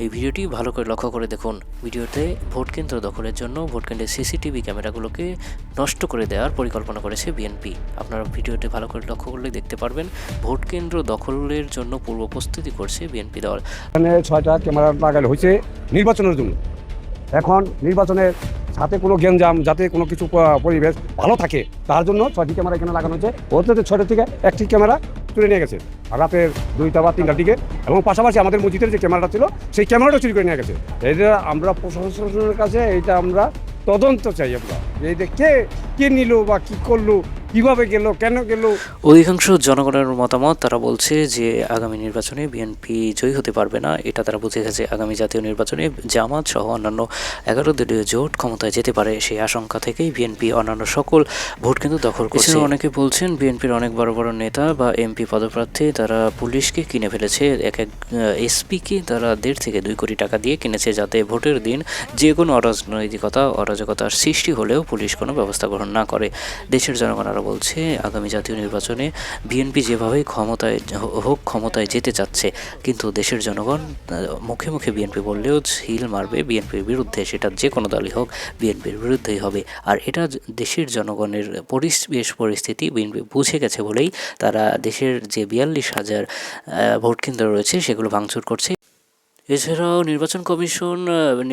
এই ভিডিওটি ভালো করে লক্ষ্য করে দেখুন। ভিডিওতে ভোট কেন্দ্র দখলের জন্য ভোট কেন্দ্রের সিসিটিভি ক্যামেরাগুলোকে নষ্ট করে দেওয়ার পরিকল্পনা করেছে বিএনপি। আপনারা ভিডিওটি ভালো করে লক্ষ্য করলে দেখতে পারবেন ভোট কেন্দ্র দখলের জন্য পূর্ব প্রস্তুতি করছে বিএনপি দল। এখানে 6টা ক্যামেরা লাগানো হয়েছে নির্বাচনের জন্য। এখন নির্বাচনের সাথে কোনো গ্যাঞ্জাম যাতে কোনো কিছু পরিবেশ ভালো থাকে তার জন্য 6টি ক্যামেরা এখানে লাগানো হয়েছে। ওদের 6টা থেকে একটি ক্যামেরা চুরি নিয়ে গেছে রাতের 2টা বা 3টার দিকে, এবং পাশাপাশি আমাদের মসজিদের যে ক্যামেরাটা ছিল সেই ক্যামেরাটা চুরি করে নিয়ে গেছে। এটা আমরা প্রশাসনের কাছে এইটা আমরা তদন্ত চাই। আমরা এইটা কে নিল বা কী করলো, কিভাবে গেল, কেন গেল। অধিকাংশ জনগণের মতামত, তারা বলছে যে আগামী নির্বাচনে বিএনপি জয়ী হতে পারবে না। এটা তারা বুঝে গেছে আগামী জাতীয় নির্বাচনে জামাত সহ অন্যান্য 11 দলীয় জোট ক্ষমতায় যেতে পারে। সেই আশঙ্কা থেকেই বিএনপি অন্যান্য সকল ভোট কেন্দ্র দখল করছে। অনেকে বলছেন বিএনপির অনেক বড় বড় নেতা বা এমপি পদপ্রার্থী তারা পুলিশকে কিনে ফেলেছে। এক এসপিকে তারা 1.5 থেকে 2 কোটি টাকা দিয়ে কিনেছে, যাতে ভোটের দিন যে কোনো অরাজকতার সৃষ্টি হলেও পুলিশ কোনো ব্যবস্থা গ্রহণ না করে। দেশের জনগণ আরও বলছে আগামী জাতীয় নির্বাচনে বিএনপি যেভাবে ক্ষমতায় যেতে চাচ্ছে, কিন্তু দেশের জনগণ মুখে মুখে বিএনপি বললেও হিল মারবে বিএনপির বিরুদ্ধে। সেটা যে কোনো দলই হোক বিএনপির বিরুদ্ধেই হবে। আর এটা দেশের জনগণের পরিস্থিতি বিএনপি বুঝে গেছে বলেই তারা দেশের যে 42,000 ভোট কেন্দ্র রয়েছে সেগুলো ভাঙচুর করছে। এছাড়াও নির্বাচন কমিশন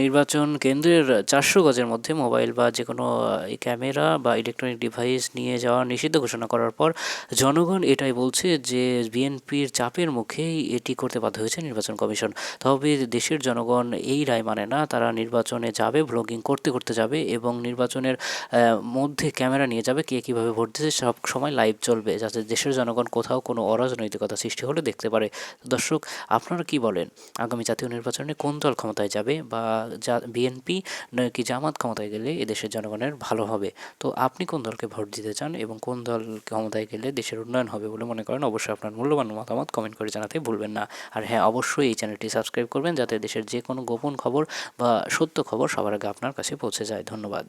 নির্বাচন কেন্দ্রের 400 গজের মধ্যে মোবাইল বা যে কোনো ক্যামেরা বা ইলেকট্রনিক ডিভাইস নিয়ে যাওয়া নিষিদ্ধ ঘোষণা করার পর জনগণ এটাই বলছে যে বিএনপির চাপের মুখেই এটি করতে বাধ্য হয়েছে নির্বাচন কমিশন। তবে দেশের জনগণ এই রায় মানে না। তারা নির্বাচনে যাবে, ব্লগিং করতে যাবে এবং নির্বাচনের মধ্যে ক্যামেরা নিয়ে যাবে, কে কীভাবে ভোট দিচ্ছে সব সময় লাইভ চলবে, যাতে দেশের জনগণ কোথাও কোনো অরাজনৈতিকতা সৃষ্টি হলে দেখতে পারে। দর্শক, আপনারা কি বলেন? আগামী জাতীয় নির্বাচনে কোন দল ক্ষমতায় যাবে, বা বিএনপি নাকি জামাত ক্ষমতায় গেলে এদেশের জনগণের ভালো হবে? তো আপনি কোন দলকে ভোট দিতে চান এবং কোন দল ক্ষমতায় গেলে দেশের উন্নয়ন হবে বলে মনে করেন? অবশ্যই আপনার মূল্যবান মতামত কমেন্ট করে জানাতে ভুলবেন না। আর হ্যাঁ, অবশ্যই এই চ্যানেলটি সাবস্ক্রাইব করবেন যাতে দেশের যে কোনো গোপন খবর বা সত্য খবর সবার আগে আপনার কাছে পৌঁছে যায়। ধন্যবাদ।